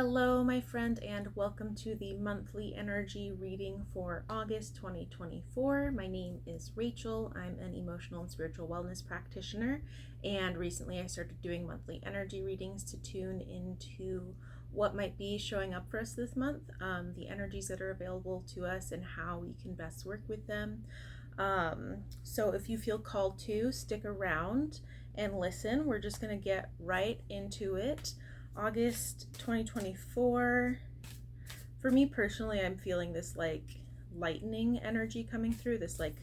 Hello, my friend, and welcome to the monthly energy reading for August 2024. My name is Rachel. I'm an emotional and spiritual wellness practitioner, and recently I started doing monthly energy readings to tune into what might be showing up for us this month, the energies that are available to us, and how we can best work with them. So if you feel called to, stick around and listen. We're just going to get right into it. August 2024, for me personally, I'm feeling this like lightening energy coming through, this like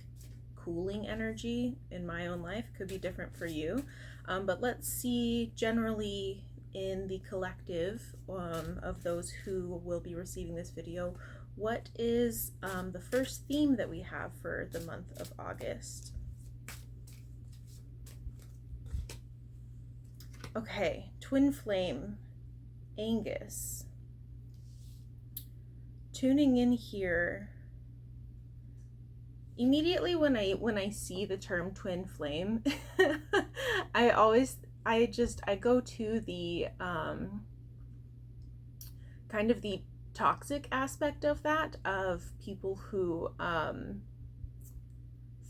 cooling energy in my own life. Could be different for you, but let's see generally in the collective of those who will be receiving this video, what is the first theme that we have for the month of August. Okay, twin flame, Angus. Tuning in here. Immediately when I see the term twin flame, I go to the kind of the toxic aspect of that, of people who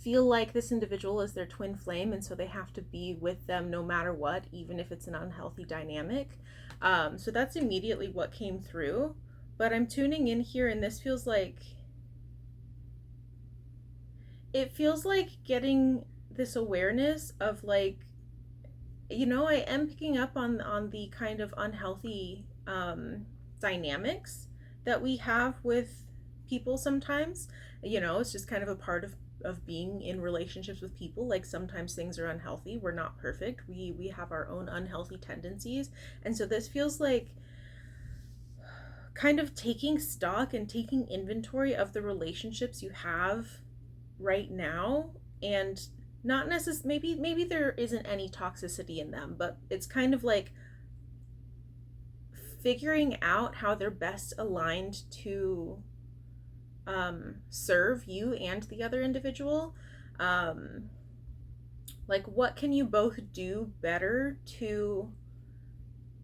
feel like this individual is their twin flame, and so they have to be with them no matter what, even if it's an unhealthy dynamic. So that's immediately what came through. But I'm tuning in here, and this feels like, it feels like getting this awareness of like, I am picking up on the kind of unhealthy dynamics that we have with people sometimes. It's just kind of a part of being in relationships with people. Like sometimes things are unhealthy. We're not perfect. We have our own unhealthy tendencies. And so this feels like kind of taking stock and taking inventory of the relationships you have right now, and not necessarily, maybe there isn't any toxicity in them, but it's kind of like figuring out how they're best aligned to serve you and the other individual. Like what can you both do better to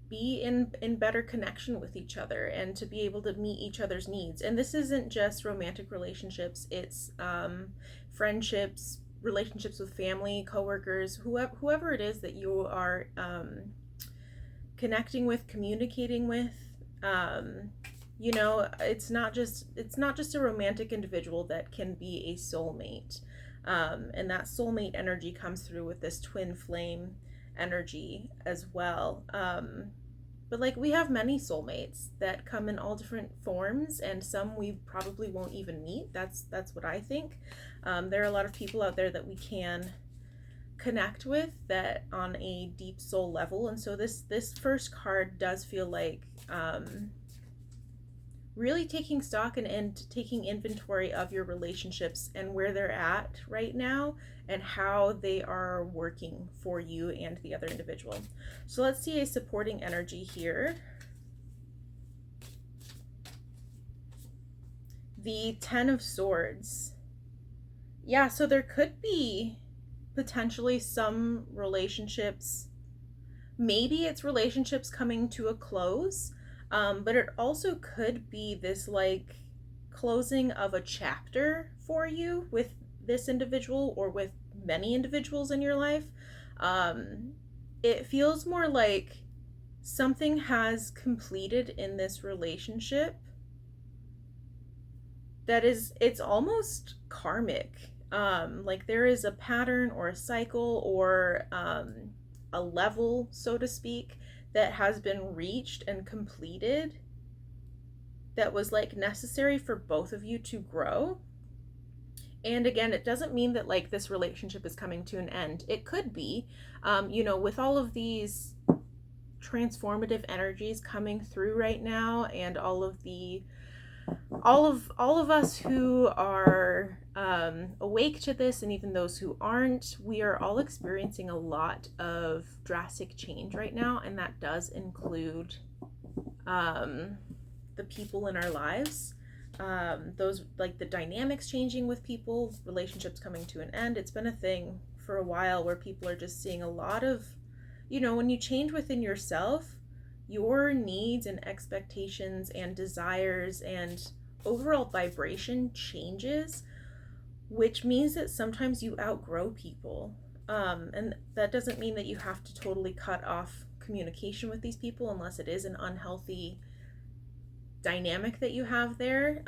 be in better connection with each other and to be able to meet each other's needs. And this isn't just romantic relationships, it's friendships, relationships with family, coworkers, whoever it is that you are connecting with, communicating with. It's not just a romantic individual that can be a soulmate, and that soulmate energy comes through with this twin flame energy as well. But like we have many soulmates that come in all different forms, and some we probably won't even meet. That's what I think. There are a lot of people out there that we can connect with that on a deep soul level, and so this first card does feel like really taking stock and taking inventory of your relationships and where they're at right now and how they are working for you and the other individual. So let's see a supporting energy here. The Ten of Swords. Yeah, so there could be potentially some relationships, maybe it's relationships coming to a close, but it also could be this like closing of a chapter for you with this individual or with many individuals in your life. It feels more like something has completed in this relationship that it's almost karmic. Like there is a pattern or a cycle or a level, so to speak, that has been reached and completed that was like necessary for both of you to grow. And again, it doesn't mean that like this relationship is coming to an end. It could be, with all of these transformative energies coming through right now, and all of us who are awake to this, and even those who aren't, we are all experiencing a lot of drastic change right now, and that does include the people in our lives. Those like the dynamics changing with people, relationships coming to an end. It's been a thing for a while where people are just seeing a lot of, when you change within yourself, your needs and expectations and desires and overall vibration changes, which means that sometimes you outgrow people. And that doesn't mean that you have to totally cut off communication with these people unless it is an unhealthy dynamic that you have there.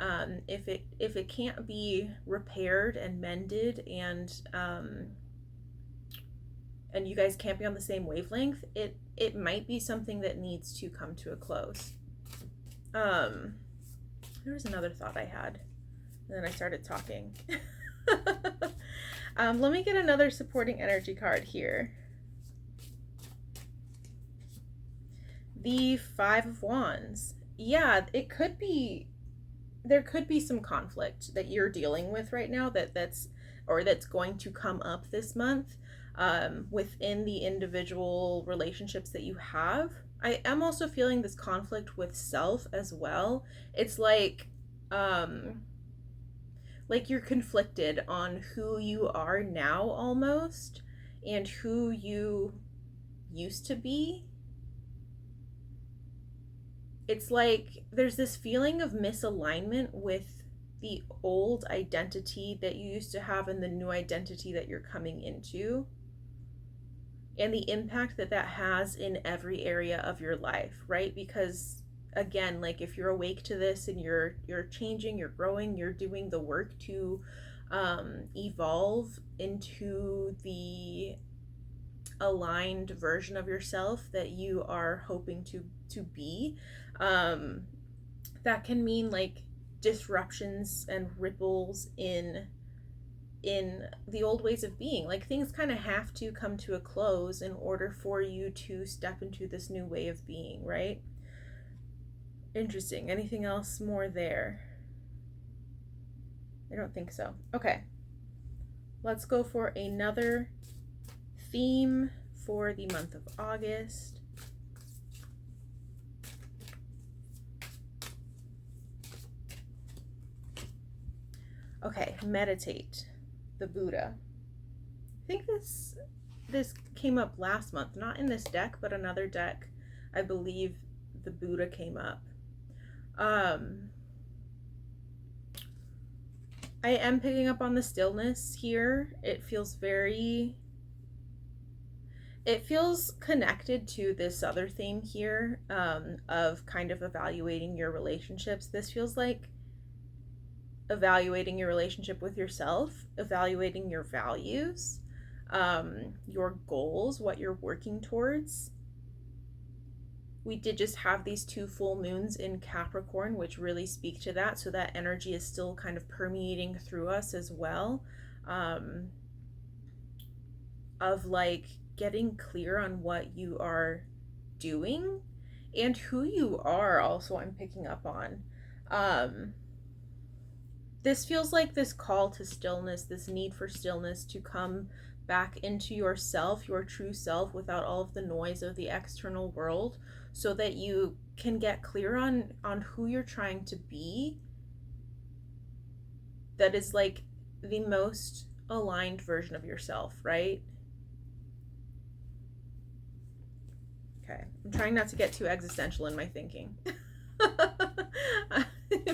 If it can't be repaired and mended, and you guys can't be on the same wavelength, it might be something that needs to come to a close. There was another thought I had, and then I started talking. Let me get another supporting energy card here. The Five of Wands. Yeah, there could be some conflict that you're dealing with right now that's going to come up this month within the individual relationships that you have. I am also feeling this conflict with self as well. It's like you're conflicted on who you are now almost and who you used to be. It's like there's this feeling of misalignment with the old identity that you used to have and the new identity that you're coming into, and the impact that has in every area of your life, right? Because again, like if you're awake to this and you're changing, you're growing, you're doing the work to evolve into the aligned version of yourself that you are hoping to be, that can mean like disruptions and ripples in the old ways of being. Like things kind of have to come to a close in order for you to step into this new way of being, right? Interesting. Anything else more there? I don't think so. Okay. Let's go for another theme for the month of August. Okay, meditate. The Buddha. I think this came up last month, not in this deck, but another deck. I believe the Buddha came up. I am picking up on the stillness here. It feels connected to this other theme here, of kind of evaluating your relationships. This feels like evaluating your relationship with yourself, evaluating your values, your goals, what you're working towards. We did just have these 2 full moons in Capricorn, which really speak to that. So that energy is still kind of permeating through us as well, of like getting clear on what you are doing and who you are. Also, I'm picking up on. This feels like this call to stillness, this need for stillness to come back into yourself, your true self, without all of the noise of the external world, so that you can get clear on who you're trying to be, that is like the most aligned version of yourself, right? Okay, I'm trying not to get too existential in my thinking.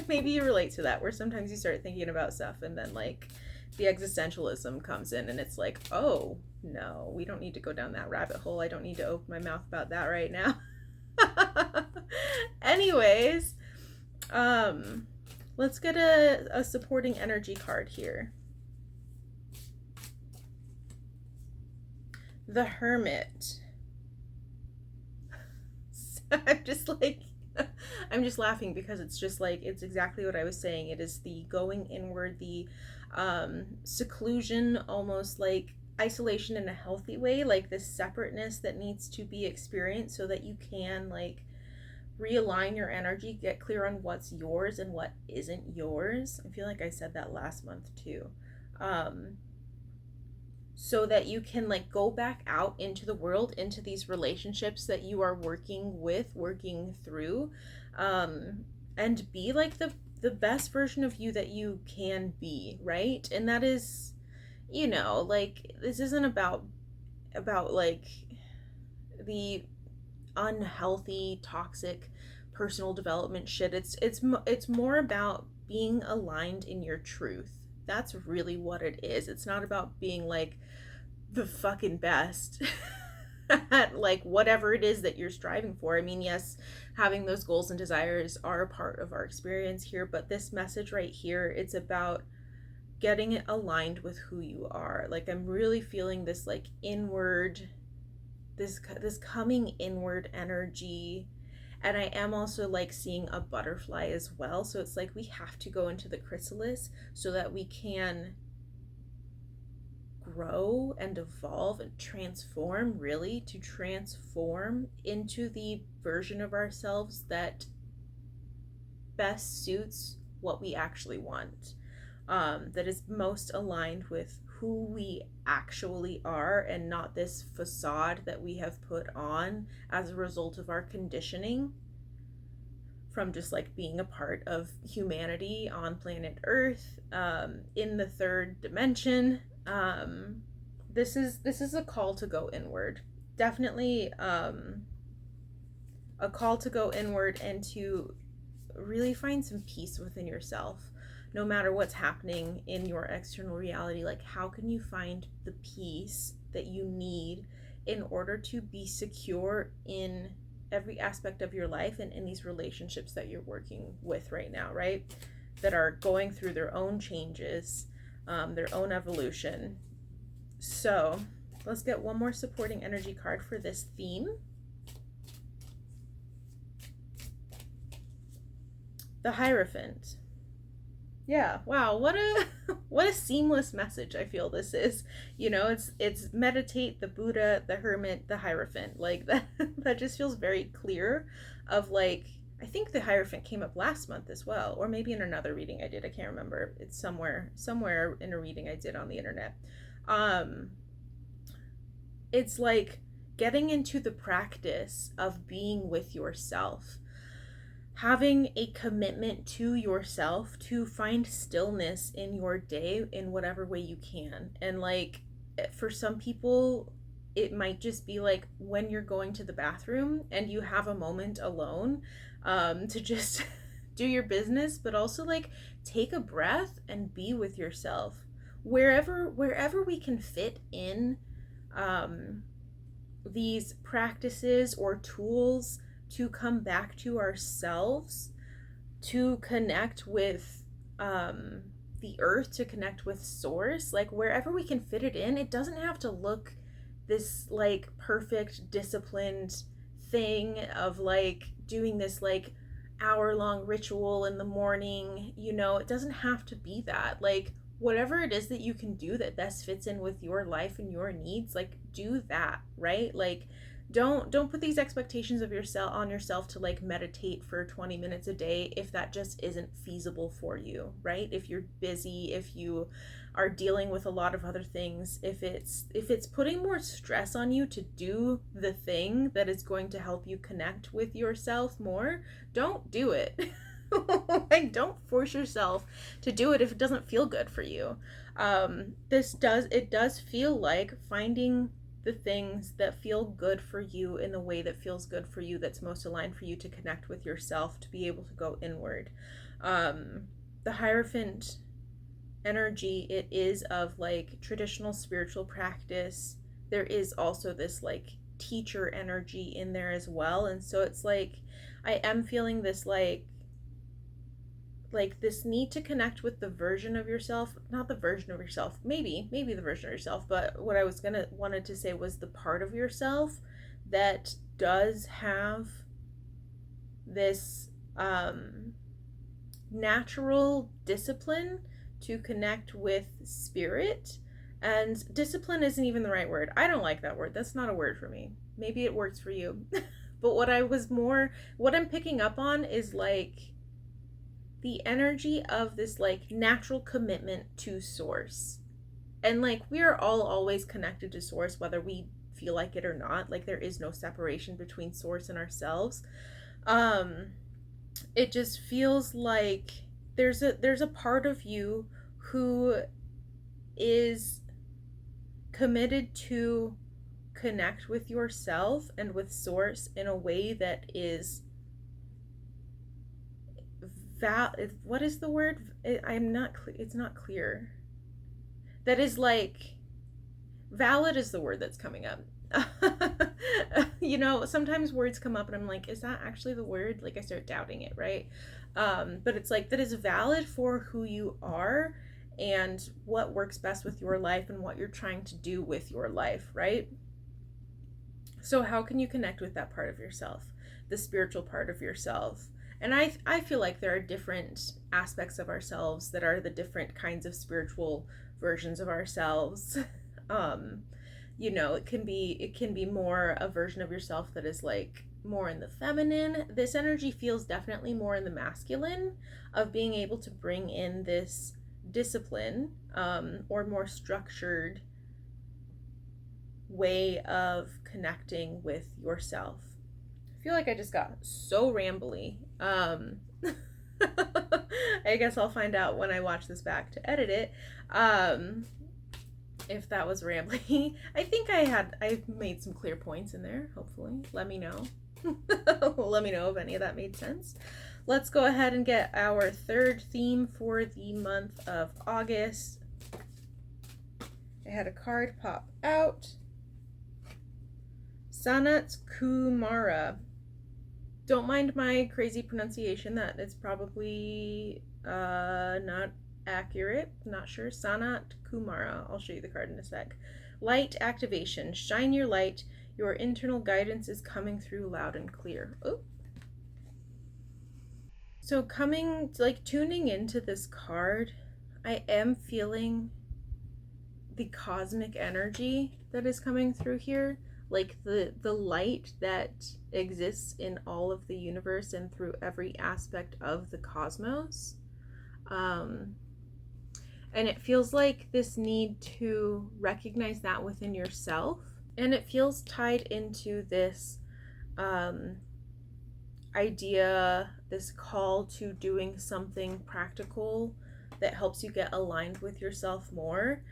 Maybe you relate to that, where sometimes you start thinking about stuff and then like the existentialism comes in and it's like, oh no, we don't need to go down that rabbit hole. I don't need to open my mouth about that right now. Anyways, let's get a supporting energy card here. The Hermit. I'm just laughing because it's just like, it's exactly what I was saying. It is the going inward, the seclusion, almost like isolation in a healthy way, like this separateness that needs to be experienced so that you can like realign your energy, get clear on what's yours and what isn't yours. I feel like I said that last month too. So that you can like go back out into the world, into these relationships that you are working through, and be like the best version of you that you can be, right? And that is, you know, like this isn't about like the unhealthy, toxic personal development shit. It's more about being aligned in your truth. That's really what it is. It's not about being like the fucking best at like whatever it is that you're striving for. I mean, yes, having those goals and desires are a part of our experience here, but this message right here, it's about getting it aligned with who you are. Like, I'm really feeling this like inward, this coming inward energy. And I am also like seeing a butterfly as well. So it's like we have to go into the chrysalis so that we can grow and evolve and transform, really to transform into the version of ourselves that best suits what we actually want, that is most aligned with who we actually are, and not this facade that we have put on as a result of our conditioning from just like being a part of humanity on planet Earth, in the third dimension. This is a call to go inward. Definitely a call to go inward and to really find some peace within yourself. No matter what's happening in your external reality, like how can you find the peace that you need in order to be secure in every aspect of your life and in these relationships that you're working with right now, right? That are going through their own changes, their own evolution. So let's get one more supporting energy card for this theme. The Hierophant. Yeah, wow, what a seamless message I feel this is. You know, it's meditate, the Buddha, the Hermit, the Hierophant. Like that just feels very clear of like, I think the Hierophant came up last month as well, or maybe in another reading I did. I can't remember. It's somewhere in a reading I did on the internet. It's like getting into the practice of being with yourself, having a commitment to yourself to find stillness in your day in whatever way you can. And like for some people, it might just be like when you're going to the bathroom and you have a moment alone, to just do your business, but also like take a breath and be with yourself. Wherever we can fit in these practices or tools to come back to ourselves, to connect with the earth, to connect with source, like wherever we can fit it in. It doesn't have to look this like perfect disciplined thing of like doing this like hour-long ritual in the morning, you know. It doesn't have to be that. Like whatever it is that you can do that best fits in with your life and your needs, like do that, right? Like don't put these expectations of yourself on yourself to like meditate for 20 minutes a day if that just isn't feasible for you, right? If you're busy, if you are dealing with a lot of other things, if it's putting more stress on you to do the thing that is going to help you connect with yourself more, don't do it. Like don't force yourself to do it if it doesn't feel good for you. It does feel like finding the things that feel good for you in the way that feels good for you, that's most aligned for you to connect with yourself, to be able to go inward. The Hierophant energy, it is of like traditional spiritual practice. There is also this like teacher energy in there as well. And so it's like I am feeling this like this need to connect with the version of yourself, not the version of yourself, maybe the version of yourself, but what I wanted to say was the part of yourself that does have this natural discipline to connect with spirit. And discipline isn't even the right word. I don't like that word. That's not a word for me. Maybe it works for you. But what I'm picking up on is like the energy of this like natural commitment to source. And like we are all always connected to source, whether we feel like it or not. Like there is no separation between source and ourselves. It just feels like there's a part of you who is committed to connect with yourself and with source in a way that is what is the word? It's not clear. That is like, valid is the word that's coming up. You know, sometimes words come up and I'm like, is that actually the word? Like I start doubting it, right? But it's like, that is valid for who you are and what works best with your life and what you're trying to do with your life, right? So how can you connect with that part of yourself, the spiritual part of yourself? And I feel like there are different aspects of ourselves that are the different kinds of spiritual versions of ourselves. You know, it can be more a version of yourself that is like more in the feminine. This energy feels definitely more in the masculine, of being able to bring in this discipline, or more structured way of connecting with yourself. I feel like I just got so rambly. I guess I'll find out when I watch this back to edit it, if that was rambly. I think I made some clear points in there, hopefully. Let me know. Let me know if any of that made sense. Let's go ahead and get our third theme for the month of August. I had a card pop out. Sanat Kumara. Don't mind my crazy pronunciation. That is probably not accurate. Not sure. Sanat Kumara. I'll show you the card in a sec. Light activation. Shine your light. Your internal guidance is coming through loud and clear. Oh. So tuning into this card, I am feeling the cosmic energy that is coming through here. Like the light that exists in all of the universe and through every aspect of the cosmos. And it feels like this need to recognize that within yourself. And it feels tied into this idea, this call to doing something practical that helps you get aligned with yourself more.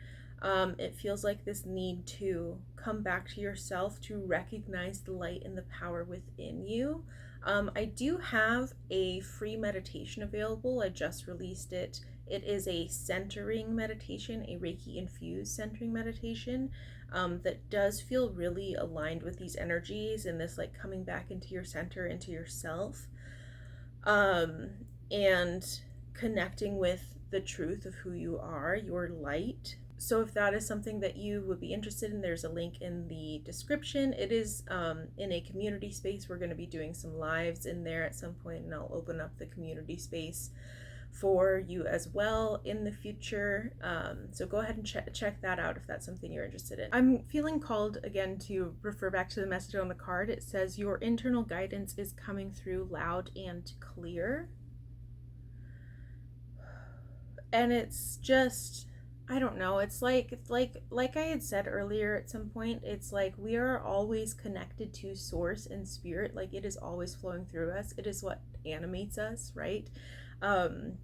It feels like this need to come back to yourself, to recognize the light and the power within you. I do have a free meditation available. I just released it. It is a centering meditation, a Reiki infused centering meditation, that does feel really aligned with these energies and this like coming back into your center, into yourself, and connecting with the truth of who you are, your light. So if that is something that you would be interested in, there's a link in the description. It is in a community space. We're going to be doing some lives in there at some point, and I'll open up the community space for you as well in the future. So go ahead and check that out if that's something you're interested in. I'm feeling called again to refer back to the message on the card. It says your internal guidance is coming through loud and clear. And it's just, I don't know, it's like I had said earlier at some point, it's like we are always connected to source and spirit. Like it is always flowing through us. It is what animates us, right?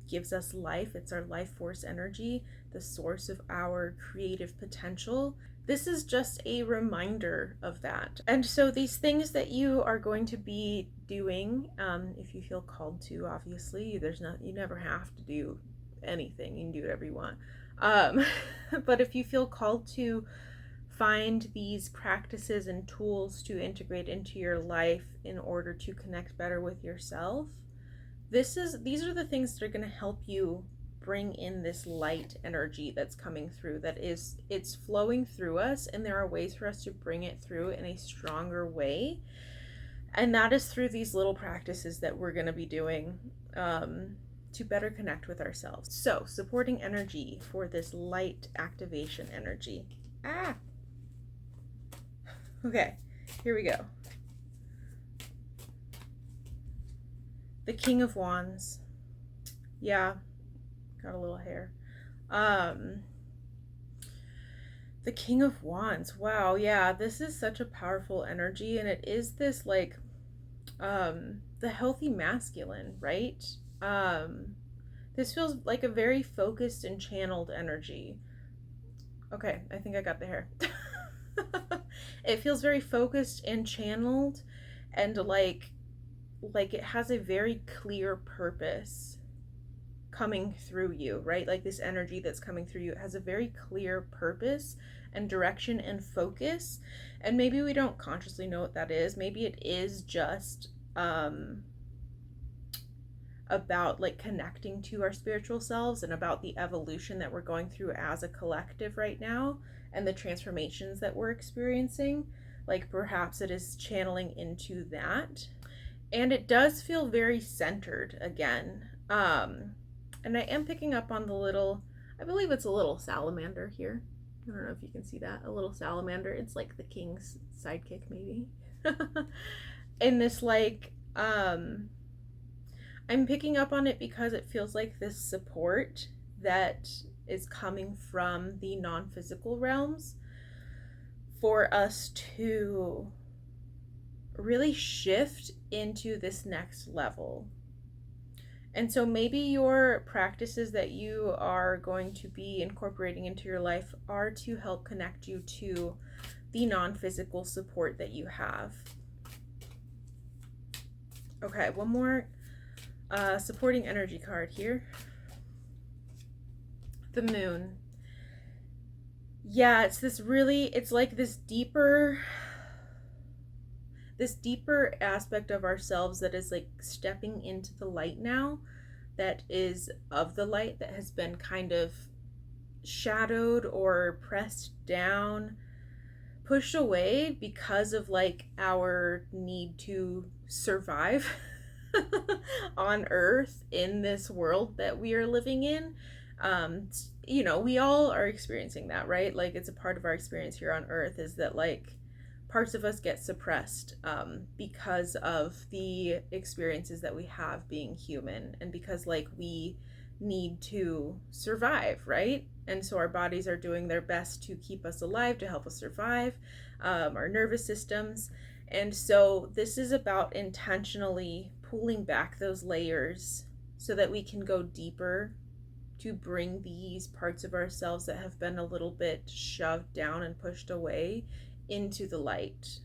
Gives us life. It's our life force energy, the source of our creative potential. This is just a reminder of that. And so these things that you are going to be doing, if you feel called to, obviously, you never have to do anything. You can do whatever you want. But if you feel called to find these practices and tools to integrate into your life in order to connect better with yourself, these are the things that are going to help you bring in this light energy that's coming through, it's flowing through us, and there are ways for us to bring it through in a stronger way. And that is through these little practices that we're going to be doing to better connect with ourselves. So, supporting energy for this light activation energy. Okay, here we go. The King of Wands. Yeah, got a little hair. The King of Wands. Wow, yeah, this is such a powerful energy, and it is this like the healthy masculine, right? This feels like a very focused and channeled energy. Okay, I think I got the hair. It feels very focused and channeled, and like it has a very clear purpose coming through you, right? Like this energy that's coming through you, it has a very clear purpose and direction and focus. And maybe we don't consciously know what that is. Maybe it is just about like connecting to our spiritual selves and about the evolution that we're going through as a collective right now and the transformations that we're experiencing. Like perhaps it is channeling into that. And it does feel very centered again. And I am picking up on the little, I believe it's a little salamander here. I don't know if you can see that. A little salamander. It's like the king's sidekick, maybe. And this, like, I'm picking up on it because it feels like this support that is coming from the non-physical realms for us to really shift into this next level. And so maybe your practices that you are going to be incorporating into your life are to help connect you to the non-physical support that you have. Okay, one more supporting energy card here. The moon. Yeah, it's like this deeper aspect of ourselves that is like stepping into the light now, that is of the light, that has been kind of shadowed or pressed down, pushed away because of like our need to survive on earth in this world that we are living in. We all are experiencing that, right? Like it's a part of our experience here on earth, is that like parts of us get suppressed because of the experiences that we have being human, and because like we need to survive, right? And so our bodies are doing their best to keep us alive, to help us survive, our nervous systems. And so this is about intentionally pulling back those layers so that we can go deeper, to bring these parts of ourselves that have been a little bit shoved down and pushed away into the light.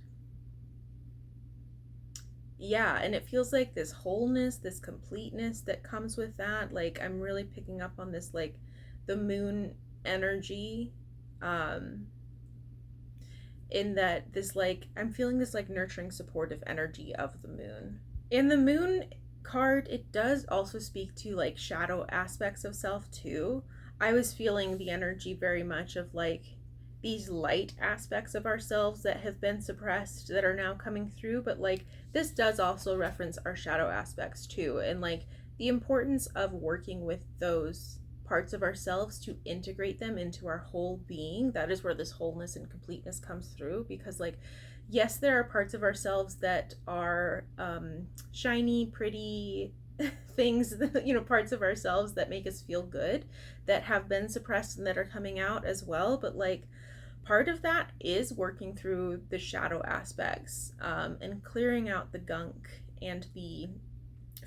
Yeah, and it feels like this wholeness, this completeness that comes with that. Like I'm really picking up on this, like the moon energy, in that this like I'm feeling this like nurturing, supportive energy of the moon. In the moon card, it does also speak to like shadow aspects of self too. I was feeling the energy very much of like these light aspects of ourselves that have been suppressed that are now coming through, but like this does also reference our shadow aspects too, and like the importance of working with those parts of ourselves to integrate them into our whole being. That is where this wholeness and completeness comes through, because like yes, there are parts of ourselves that are shiny, pretty things, parts of ourselves that make us feel good, that have been suppressed and that are coming out as well. But like part of that is working through the shadow aspects, and clearing out the gunk and the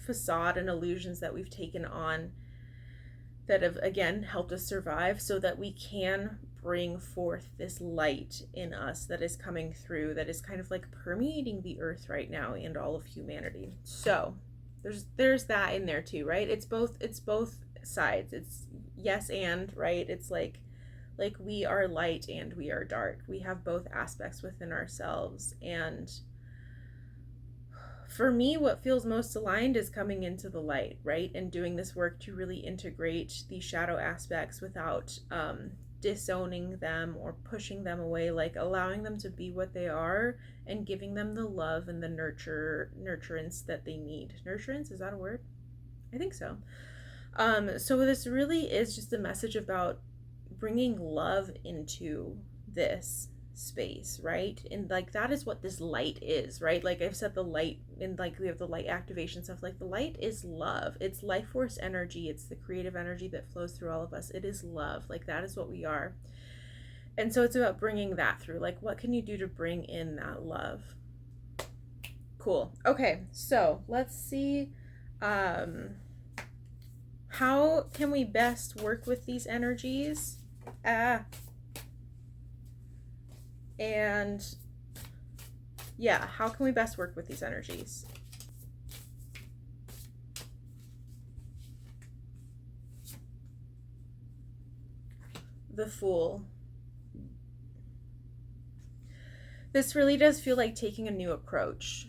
facade and illusions that we've taken on that have again helped us survive, so that we can bring forth this light in us that is coming through, that is kind of like permeating the earth right now and all of humanity. So there's that in there too, right? It's both sides. It's yes and, right? It's like we are light and we are dark. We have both aspects within ourselves. And for me, what feels most aligned is coming into the light, right? And doing this work to really integrate the shadow aspects without disowning them or pushing them away, like allowing them to be what they are and giving them the love and the nurturance that they need. Nurturance, is that a word? I think so. So this really is just a message about bringing love into this space, right? And like that is what this light is, right? Like I've said, the light, and like we have the light activation stuff, like the light is love. It's life force energy. It's the creative energy that flows through all of us. It is love. Like that is what we are. And so it's about bringing that through. Like what can you do to bring in that love? Cool. Okay, so let's see how can we best work with these energies? And yeah, how can we best work with these energies? The Fool. This really does feel like taking a new approach.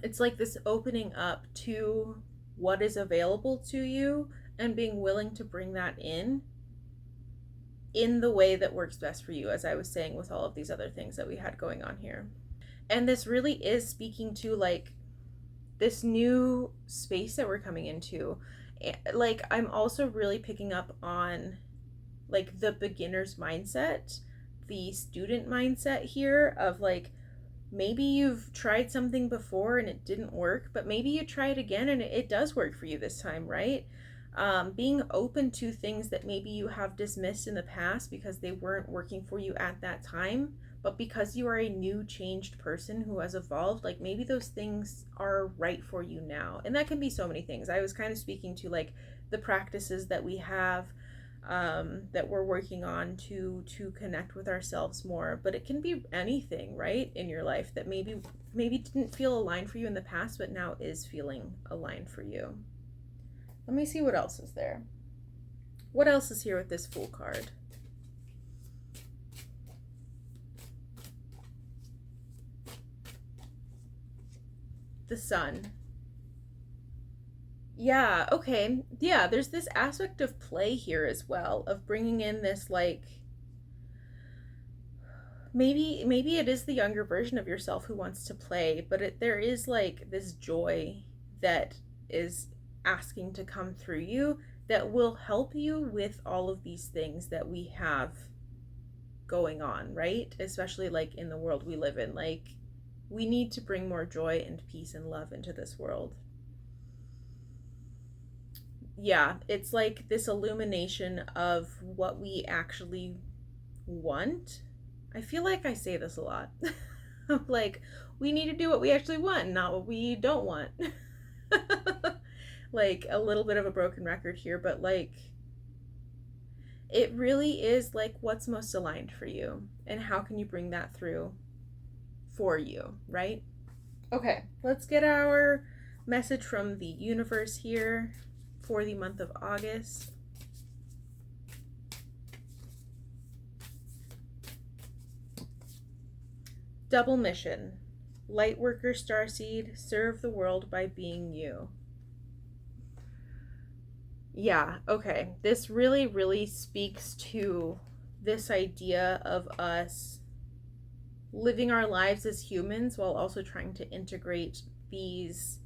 It's like this opening up to what is available to you and being willing to bring that in the way that works best for you, as I was saying with all of these other things that we had going on here. And this really is speaking to like this new space that we're coming into. Like, I'm also really picking up on like the beginner's mindset, the student mindset here of like, maybe you've tried something before and it didn't work, but maybe you try it again and it does work for you this time, right? Being open to things that maybe you have dismissed in the past because they weren't working for you at that time, but because you are a new changed person who has evolved, like maybe those things are right for you now. And that can be so many things. I was kind of speaking to like the practices that we have, that we're working on to connect with ourselves more, but it can be anything, right, in your life that maybe didn't feel aligned for you in the past, but now is feeling aligned for you. Let me see what else is there. What else is here with this Fool card? The Sun. Yeah, okay. Yeah, there's this aspect of play here as well, of bringing in this like, maybe it is the younger version of yourself who wants to play, but there is like this joy that is asking to come through you that will help you with all of these things that we have going on, right? Especially like in the world we live in. Like, we need to bring more joy and peace and love into this world. Yeah, it's like this illumination of what we actually want. I feel like I say this a lot. Like, we need to do what we actually want, not what we don't want. Like, a little bit of a broken record here, but like, it really is like what's most aligned for you and how can you bring that through for you, right? Okay, let's get our message from the universe here for the month of August. Double mission. Lightworker Starseed, serve the world by being you. Yeah, okay. This really, really speaks to this idea of us living our lives as humans while also trying to integrate these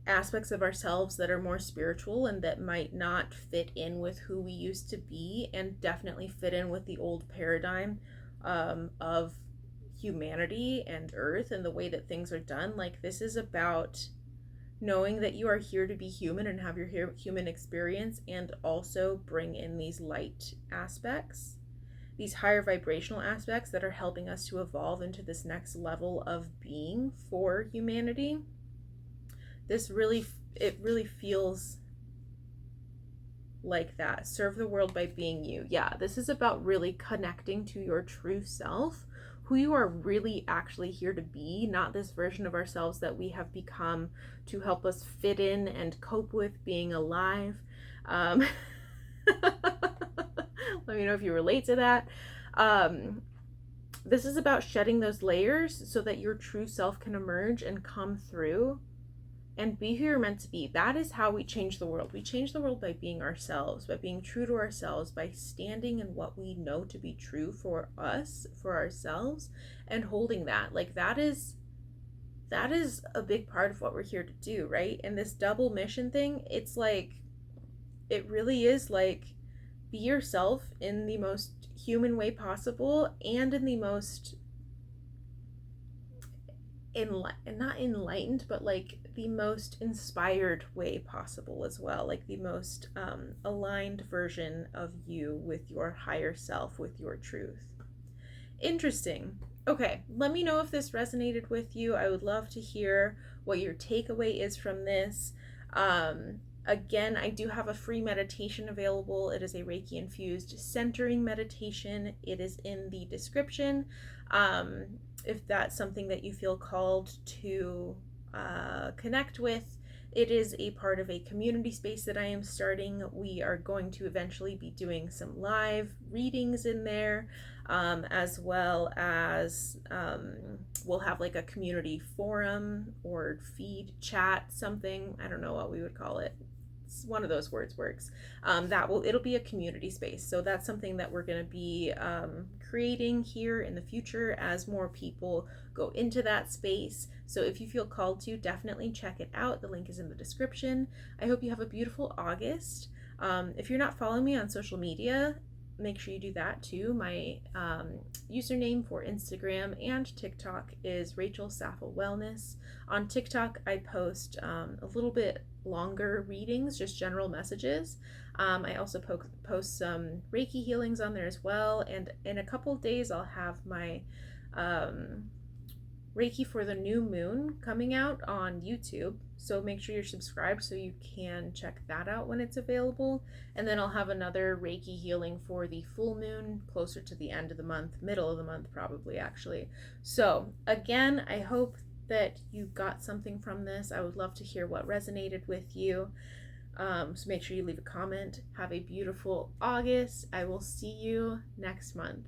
aspects of ourselves that are more spiritual and that might not fit in with who we used to be, and definitely fit in with the old paradigm of humanity and earth and the way that things are done. Like, this is about knowing that you are here to be human and have your human experience, and also bring in these light aspects, these higher vibrational aspects that are helping us to evolve into this next level of being for humanity. It really feels like that. Serve the world by being you. Yeah, this is about really connecting to your true self, who you are really actually here to be, not this version of ourselves that we have become to help us fit in and cope with being alive. Let me know if you relate to that. This is about shedding those layers so that your true self can emerge and come through and be who you're meant to be. That is how we change the world. We change the world by being ourselves, by being true to ourselves, by standing in what we know to be true for us, for ourselves, and holding that. Like, that is a big part of what we're here to do, right? And this double mission thing, it's like, it really is like, be yourself in the most human way possible, and in the most not enlightened, but like the most inspired way possible as well, like the most aligned version of you with your higher self, with your truth. Interesting. Okay, let me know if this resonated with you. I would love to hear what your takeaway is from this. Again, I do have a free meditation available. It is a Reiki infused centering meditation. It is in the description. If that's something that you feel called to connect with, it is a part of a community space that I am starting. We are going to eventually be doing some live readings in there, as well as we'll have like a community forum or feed chat, something. I don't know what we would call it. One of those words works. It'll be a community space, so that's something that we're going to be creating here in the future as more people go into that space. So if you feel called to, definitely check it out. The link is in the description. I hope you have a beautiful August. If you're not following me on social media, make sure you do that too. My username for Instagram and TikTok is Rachel Saffel Wellness. On TikTok, I post a little bit longer readings, just general messages. I also post some Reiki healings on there as well. And in a couple days, I'll have my Reiki for the new moon coming out on YouTube. So make sure you're subscribed so you can check that out when it's available. And then I'll have another Reiki healing for the full moon closer to the end of the month, middle of the month probably actually. So again, I hope that you got something from this. I would love to hear what resonated with you. So make sure you leave a comment. Have a beautiful August. I will see you next month.